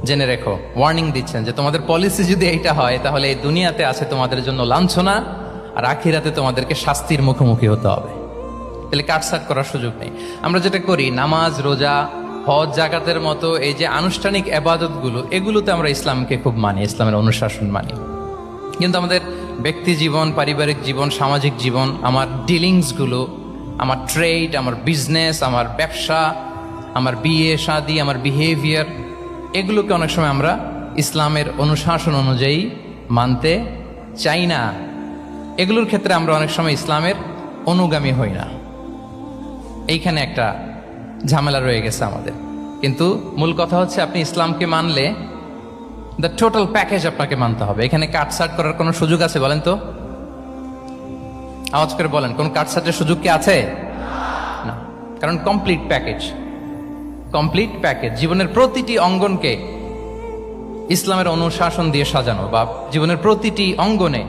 জেনে রেখো, ওয়ার্নিং দিচ্ছেন যে তোমাদের পলিসি যদি এইটা হয় তাহলে এই দুনিয়াতে আছে তোমাদের জন্য লাঞ্ছনা, আর আখিরাতে তোমাদেরকে শাস্তির মুখোমুখি হতে হবে। তাহলে কাটছাট করার সুযোগ নেই। আমরা যেটা করি, নামাজ, রোজা, হজ, জাকাতের মতো এই যে আনুষ্ঠানিক আবাদতগুলো, এগুলোতে আমরা ইসলামকে খুব মানি, ইসলামের অনুশাসন মানি। কিন্তু আমাদের ব্যক্তি জীবন, পারিবারিক জীবন, সামাজিক জীবন, আমার ডিলিংসগুলো, আমার ট্রেড, আমার বিজনেস, আমার ব্যবসা, আমার বিয়ে শাদী, আমার বিহেভিয়ার, এগুলোকে অনেক সময় আমরা ইসলামের অনুশাসন অনুযায়ী মানতে চাই না। এগুলোর ক্ষেত্রে আমরা অনেক সময় ইসলামের অনুগামী হই না। এইখানে একটা ঝামেলা রয়ে গেছে আমাদের। কিন্তু মূল কথা হচ্ছে, আপনি ইসলামকে মানলে দ্য টোটাল প্যাকেজ আপনাকে মানতে হবে। এখানে কাটছাট করার কোনো সুযোগ আছে বলেন তো? আওয়াজ করে বলেন, কোন কাটছাটের সুযোগ কি আছে? না, কারণ কমপ্লিট প্যাকেজ, কমপ্লিট প্যাকেজ। জীবনের প্রতিটি অঙ্গনকে ইসলামের অনুশাসন দিয়ে সাজানো, বা জীবনের প্রতিটি অঙ্গনে